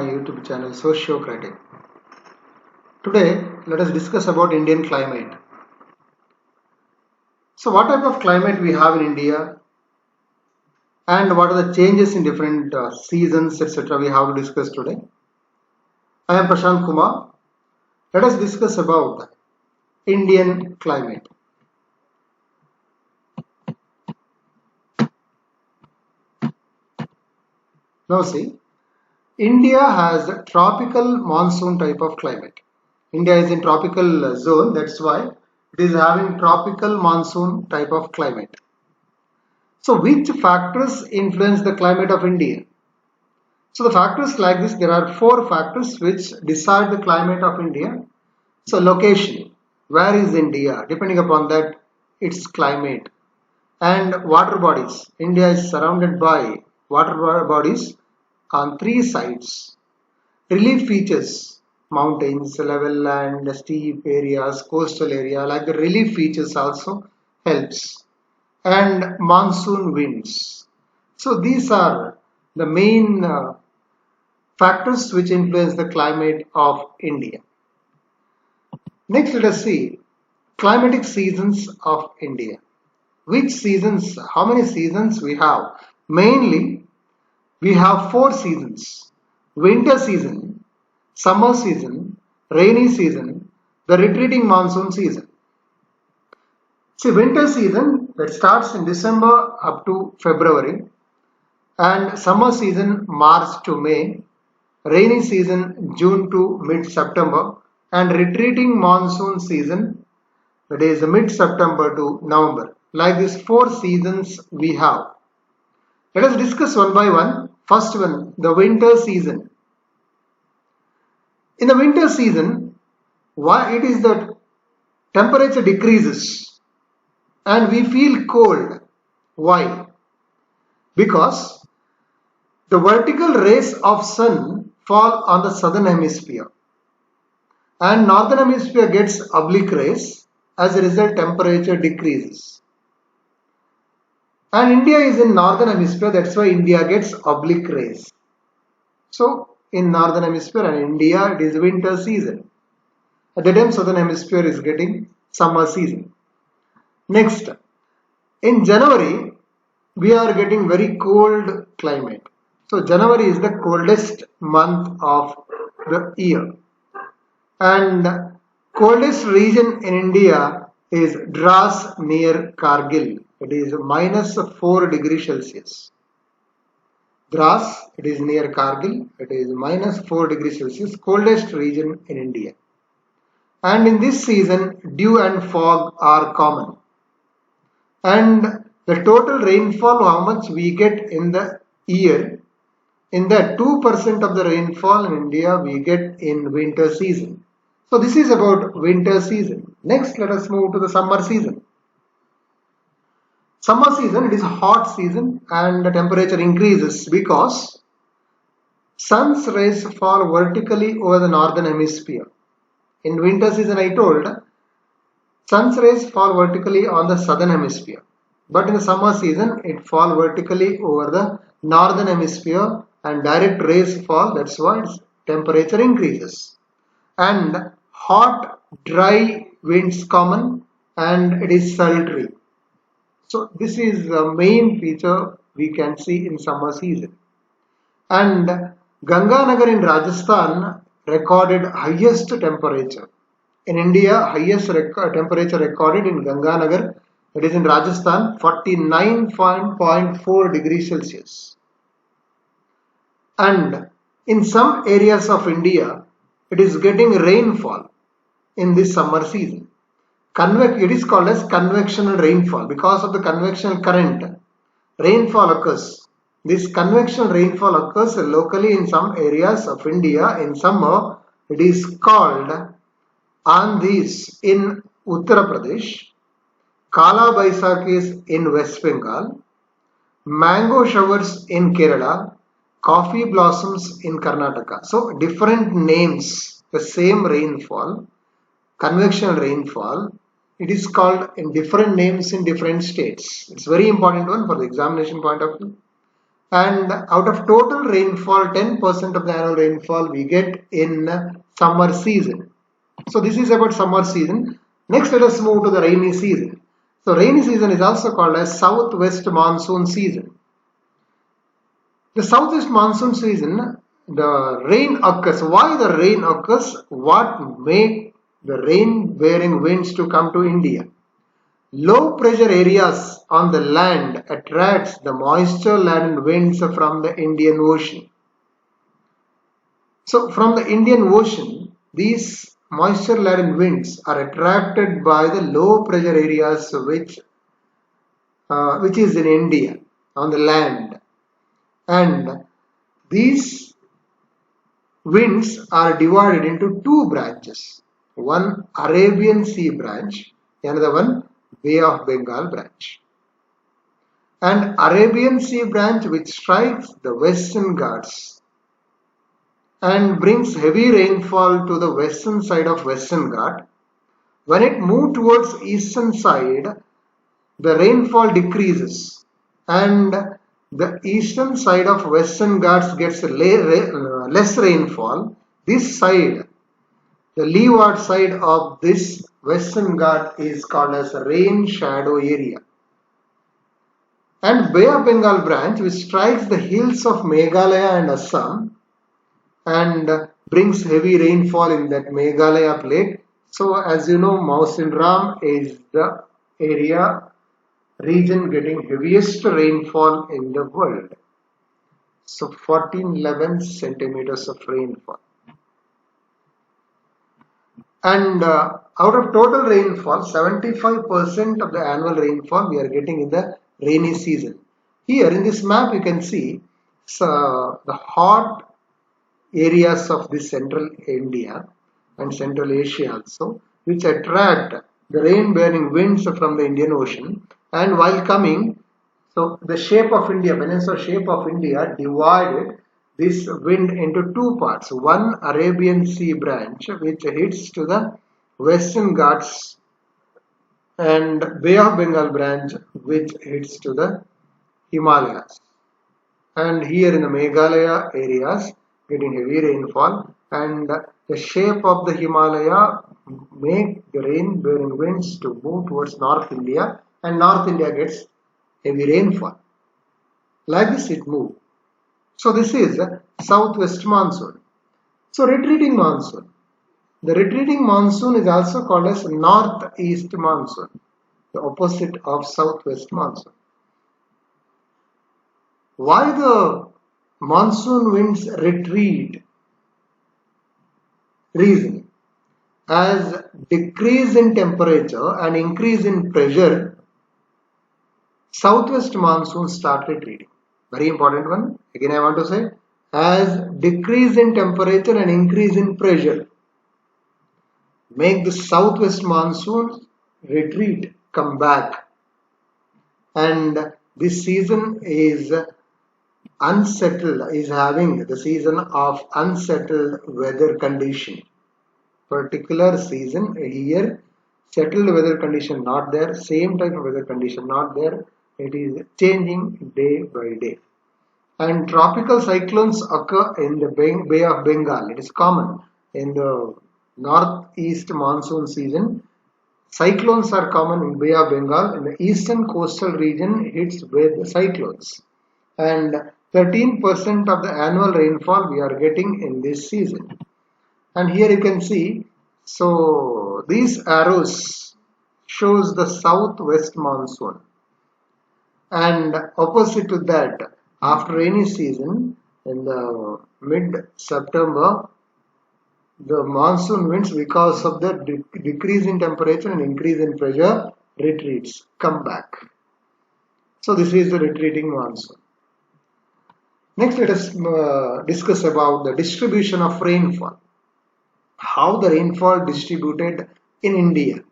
YouTube channel Sociocratic. Today, let us discuss about Indian climate. So, what type of climate we have in India and what are the changes in different seasons, etc. we have to discuss today. I am Prashant Kumar. Let us discuss about Indian climate. Now see, India has a tropical monsoon type of climate. India is in tropical zone, that's why it is having tropical monsoon type of climate. So which factors influence the climate of India? So the factors like this, there are four factors which decide the climate of India. So location, where is India? Depending upon that, its climate. And water bodies. India is surrounded by water bodies on three sides. Relief features, mountains, level land, steep areas, coastal area, like the relief features also helps. And monsoon winds. So these are the main factors which influence the climate of India. Next, let us see climatic seasons of India. Which seasons, how many seasons we have? Mainly, we have four seasons. Winter season, summer season, rainy season, the retreating monsoon season. See, winter season that starts in December up to February, and summer season March to May, rainy season June to mid-September, and retreating monsoon season, that is mid-September to November. Like these four seasons we have. Let us discuss one by one. First one, the winter season. In the winter season, why it is that temperature decreases and we feel cold. Why? Because the vertical rays of sun fall on the southern hemisphere and northern hemisphere gets oblique rays. As a result, temperature decreases. And India is in northern hemisphere, that's why India gets oblique rays. So in northern hemisphere and India, it is winter season. At the time, southern hemisphere is getting summer season. Next, in January, we are getting very cold climate. So January is the coldest month of the year. And coldest region in India is Dras near Kargil. It is minus 4 degrees Celsius. Dras, it is near Kargil. It is minus 4 degrees Celsius, coldest region in India. And in this season, dew and fog are common. And the total rainfall, how much we get in the year, in that 2% of the rainfall in India we get in winter season. So this is about winter season. Next, let us move to the summer season. Summer season, it is a hot season and the temperature increases because sun's rays fall vertically over the northern hemisphere. In winter season, I told, sun's rays fall vertically on the southern hemisphere. But in the summer season, it fall vertically over the northern hemisphere and direct rays fall. That's why its temperature increases. And hot, dry winds common and it is sultry. So this is the main feature we can see in summer season. And Ganganagar in Rajasthan recorded highest temperature. In India, highest temperature recorded in Ganganagar, it is in Rajasthan, 49.4 degrees Celsius. And in some areas of India, it is getting rainfall in this summer season. It is called as convectional rainfall. Because of the convectional current, rainfall occurs. This convectional rainfall occurs locally in some areas of India. In summer, it is called Andhis in Uttar Pradesh, Kala Baisakis in West Bengal, mango showers in Kerala, coffee blossoms in Karnataka. So different names, the same rainfall, convectional rainfall, it is called in different names in different states. It's very important one for the examination point of view. And out of total rainfall, 10% of the annual rainfall we get in summer season. So this is about summer season. Next, let us move to the rainy season. So rainy season is also called as southwest monsoon season. The southwest monsoon season, the rain occurs. Why the rain occurs? What make the rain bearing winds to come to India? Low pressure areas on the land attracts the moisture laden winds from the Indian Ocean. So from the Indian Ocean, these moisture laden winds are attracted by the low pressure areas which is in India on the land, and these winds are divided into two branches, one Arabian Sea branch, another one Bay of Bengal branch. And Arabian Sea branch which strikes the Western Ghats and brings heavy rainfall to the western side of Western Ghat. When it moves towards eastern side, the rainfall decreases and the eastern side of Western Ghats gets less rainfall. This side, the leeward side of this Western Ghat, is called as rain shadow area. And Bay of Bengal branch which strikes the hills of Meghalaya and Assam and brings heavy rainfall in that Meghalaya plate. So as you know, Mawsynram is the region getting heaviest rainfall in the world. So 1411 centimeters of rainfall. And out of total rainfall, 75% of the annual rainfall we are getting in the rainy season. Here in this map you can see the hot areas of this central India and central Asia also, which attract the rain bearing winds from the Indian Ocean, and while coming, so the shape of India, peninsula shape of India divided this wind into two parts, one Arabian Sea branch which hits to the Western Ghats and Bay of Bengal branch which hits to the Himalayas. And here in the Meghalaya areas getting heavy rainfall, and the shape of the Himalaya make the rain bearing winds to move towards North India, and North India gets heavy rainfall. Like this it moves. So this is southwest monsoon. So retreating monsoon. The retreating monsoon is also called as northeast monsoon, the opposite of southwest monsoon. Why the monsoon winds retreat? Reason: as decrease in temperature and increase in pressure, southwest monsoon start retreating. Very important one. Again I want to say, as decrease in temperature and increase in pressure make the southwest monsoon retreat, come back. And this season is unsettled, is having the season of unsettled weather condition. Particular season here, settled weather condition not there, same type of weather condition not there. It is changing day by day. And tropical cyclones occur in the Bay of Bengal. It is common in the northeast monsoon season. Cyclones are common in Bay of Bengal. In the eastern coastal region hits with cyclones. And 13% of the annual rainfall we are getting in this season. And here you can see, so these arrows shows the southwest monsoon. And opposite to that, after rainy season, in the mid-September, the monsoon winds, because of the decrease in temperature and increase in pressure, retreats, come back. So this is the retreating monsoon. Next, let us discuss about the distribution of rainfall. How the rainfall distributed in India.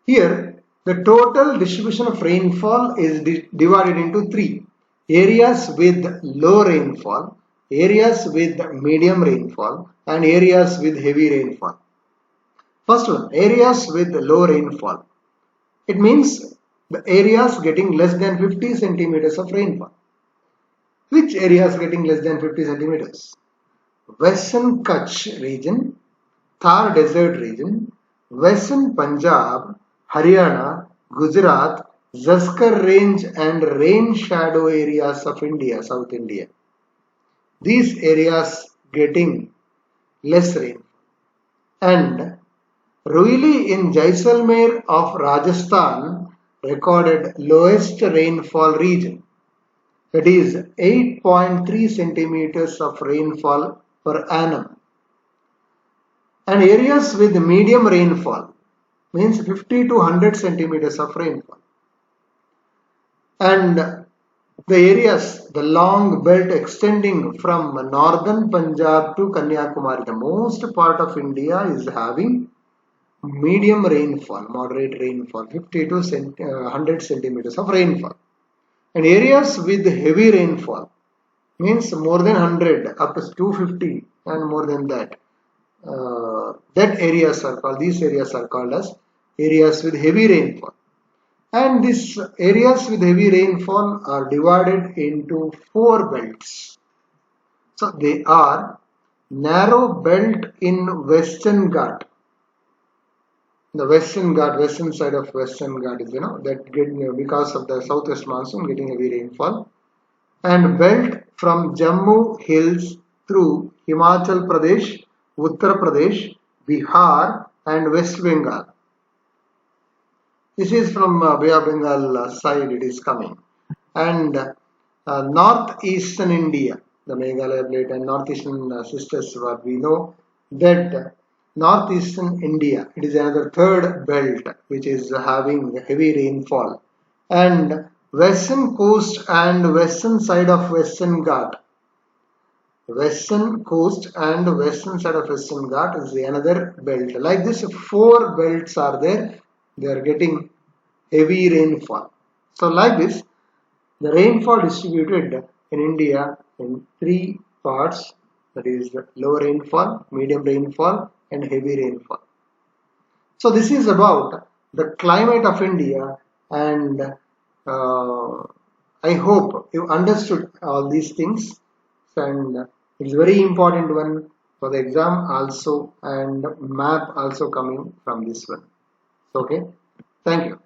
Here, the total distribution of rainfall is divided into three: areas with low rainfall, areas with medium rainfall, and areas with heavy rainfall. First one, areas with low rainfall. It means the areas getting less than 50 centimeters of rainfall. Which areas getting less than 50 centimeters? Western Kutch region, Thar Desert region, Western Punjab, Haryana, Gujarat, Zaskar Range and rain shadow areas of India, South India. These areas getting less rain. And Roili in Jaisalmer of Rajasthan recorded lowest rainfall region, that is 8.3 centimeters of rainfall per annum. And areas with medium rainfall means 50 to 100 centimeters of rainfall. And the areas, the long belt extending from northern Punjab to Kanyakumari, the most part of India is having medium rainfall, moderate rainfall, 50 to 100 centimeters of rainfall. And areas with heavy rainfall means more than 100 up to 250 and more than that. These areas are called as areas with heavy rainfall. And these areas with heavy rainfall are divided into 4 belts. So they are narrow belt in Western Ghat. The western side of Western Ghat is, that because of the southwest monsoon getting heavy rainfall. And belt from Jammu hills through Himachal Pradesh, Uttar Pradesh, Bihar and West Bengal. This is from Bay of Bengal side it is coming. And northeastern India, the Meghalaya plate and northeastern sisters, what we know that northeastern India, it is another third belt which is having heavy rainfall. And western coast and western side of Western Ghat. Western coast and western side of Western Ghat is another belt. Like this, 4 belts are there. They are getting heavy rainfall. So like this, the rainfall distributed in India in 3 parts, that is low rainfall, medium rainfall and heavy rainfall. So this is about the climate of India, and I hope you understood all these things, and it's very important one for the exam also, and map also coming from this one. Okay, thank you.